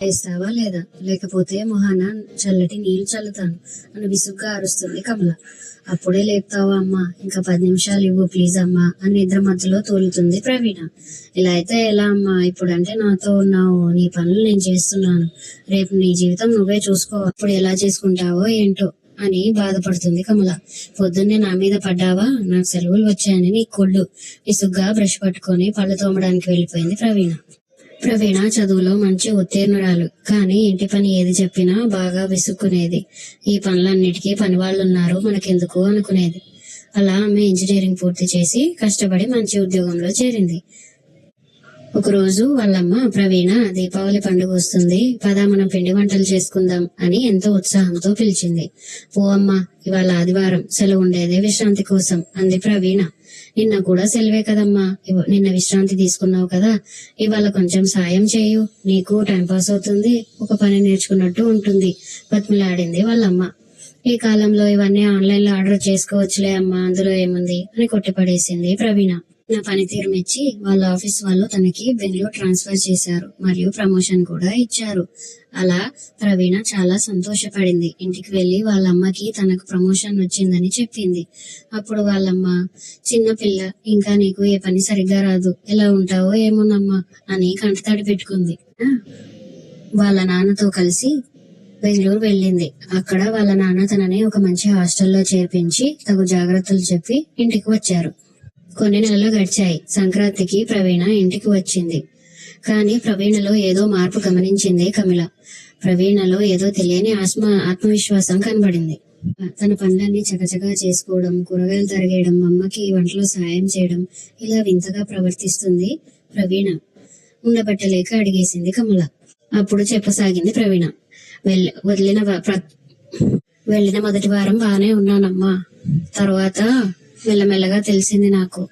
వేస్తావా లేదా, లేకపోతే మొహాన చల్లటి నీళ్లు చల్లుతాను అని విసుగ్గా అరుస్తుంది కమల. అప్పుడే లేపుతావా అమ్మా, ఇంకా 10 నిమిషాలు ఇవ్వు ప్లీజ్ అమ్మా అని నిద్ర మధ్యలో తోలుతుంది ప్రవీణ. ఇలా అయితే ఎలా అమ్మా, ఇప్పుడంటే నాతో ఉన్నావు, నీ పనులు నేను చేస్తున్నాను, రేపు నీ జీవితం నువ్వే చూసుకో, అప్పుడు ఎలా చేసుకుంటావో ఏంటో అని బాధపడుతుంది కమల. పొద్దున్నే నా మీద పడ్డావా, నాకు సెలవులు వచ్చాయని నీ కొళ్ళు. విసుగ్గా బ్రష్ పట్టుకొని పళ్ళు తోమడానికి వెళ్ళిపోయింది ప్రవీణ. ప్రవీణ చదువులో మంచి ఉత్తీర్ణురాలు, కానీ ఇంటి పని ఏది చెప్పినా బాగా విసుక్కునేది. ఈ పనులన్నిటికీ పని వాళ్ళున్నారు, మనకెందుకు అనుకునేది. అలా ఆమె ఇంజనీరింగ్ పూర్తి చేసి కష్టపడి మంచి ఉద్యోగంలో చేరింది. ఒకరోజు వాళ్ళమ్మ, ప్రవీణ దీపావళి పండుగ వస్తుంది, పదా మనం పిండి వంటలు చేసుకుందాం అని ఎంతో ఉత్సాహంతో పిలిచింది. పో అమ్మా, ఇవాళ ఆదివారం, సెలవు ఉండేదే విశ్రాంతి కోసం అంది ప్రవీణ. నిన్న కూడా సెలవే కదమ్మా, నిన్న విశ్రాంతి తీసుకున్నావు కదా, ఇవాళ కొంచెం సాయం చేయు, నీకు టైంపాస్ అవుతుంది, ఒక పని నేర్చుకున్నట్టు ఉంటుంది బతిమిలాడింది వాళ్ళమ్మ. ఈ కాలంలో ఇవన్నీ ఆన్లైన్ లో ఆర్డర్ చేసుకోవచ్చులే అమ్మా, అందులో ఏముంది అని కొట్టిపడేసింది ప్రవీణ. నా పనితీరు మెచ్చి వాళ్ళ ఆఫీస్ వాళ్ళు తనకి బెంగళూరు ట్రాన్స్ఫర్ చేశారు, మరియు ప్రమోషన్ కూడా ఇచ్చారు. అలా ప్రవీణ చాలా సంతోషపడింది. ఇంటికి వెళ్లి వాళ్ళమ్మకి తనకు ప్రమోషన్ వచ్చిందని చెప్పింది. అప్పుడు వాళ్ళమ్మ, చిన్నపిల్ల, ఇంకా నీకు ఏ పని సరిగ్గా రాదు, ఎలా ఉంటావో ఏమోనమ్మా అని కంటతడి పెట్టుకుంది. వాళ్ళ నాన్నతో కలిసి బెంగళూరు వెళ్ళింది. అక్కడ వాళ్ళ నాన్న తనని ఒక మంచి హాస్టల్లో చేర్పించి తగు జాగ్రత్తలు చెప్పి ఇంటికి వచ్చారు. కొన్ని నెలలు గడిచాయి. సంక్రాంతికి ప్రవీణ ఇంటికి వచ్చింది. కానీ ప్రవీణలో ఏదో మార్పు గమనించింది కమల. ప్రవీణలో ఏదో తెలియని ఆత్మవిశ్వాసం కనబడింది. తన పనులన్నీ చకచకా చేసుకోవడం, కూరగాయలు తరిగేయడం, అమ్మకి వంటలో సాయం చేయడం, ఇలా వింతగా ప్రవర్తిస్తుంది ప్రవీణ. ఉండబట్టలేక అడిగేసింది కమల. అప్పుడు చెప్పసాగింది ప్రవీణ. వెళ్ళిన మొదటి వారం బానే ఉన్నానమ్మా, తర్వాత మెల్లమెల్లగా తెలిసింది నాకు.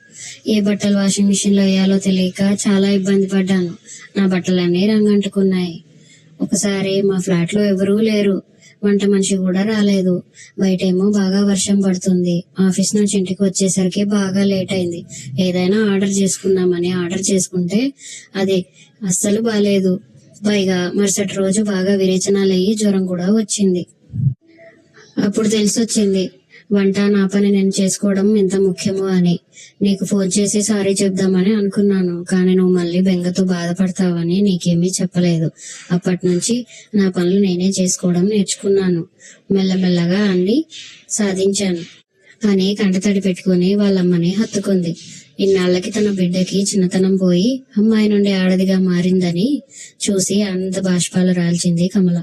ఏ బట్టలు వాషింగ్ మిషన్ లో వేయాలో తెలియక చాలా ఇబ్బంది పడ్డాను. నా బట్టలన్నీ రంగంటుకున్నాయి. ఒకసారి మా ఫ్లాట్ లో ఎవరూ లేరు, వంట మనిషి కూడా రాలేదు. బయటేమో బాగా వర్షం పడుతుంది. ఆఫీస్ నుంచి ఇంటికి వచ్చేసరికి బాగా లేట్ అయింది. ఏదైనా ఆర్డర్ చేసుకుందామని ఆర్డర్ చేసుకుంటే అది అస్సలు బాలేదు. పైగా మరుసటి రోజు బాగా విరేచనాలయ్యి జ్వరం కూడా వచ్చింది. అప్పుడు తెలిసొచ్చింది వంట నా పని నేను చేసుకోవడం ఎంత ముఖ్యమో అని. నీకు ఫోన్ చేసి సారీ చెప్దామని అనుకున్నాను, కానీ నువ్వు మళ్ళీ బెంగతో బాధపడతావని నీకేమీ చెప్పలేదు. అప్పటి నుంచి నా పనులు నేనే చేసుకోవడం నేర్చుకున్నాను, మెల్లమెల్లగా అన్ని సాధించాను అని కంటతడి పెట్టుకుని వాళ్ళమ్మని హత్తుకుంది. ఇన్నాళ్లకి తన బిడ్డకి చిన్నతనం పోయి అమ్మాయి నుండి ఆడదిగా మారిందని చూసి ఆనంద బాష్పాలు రాల్చింది కమల.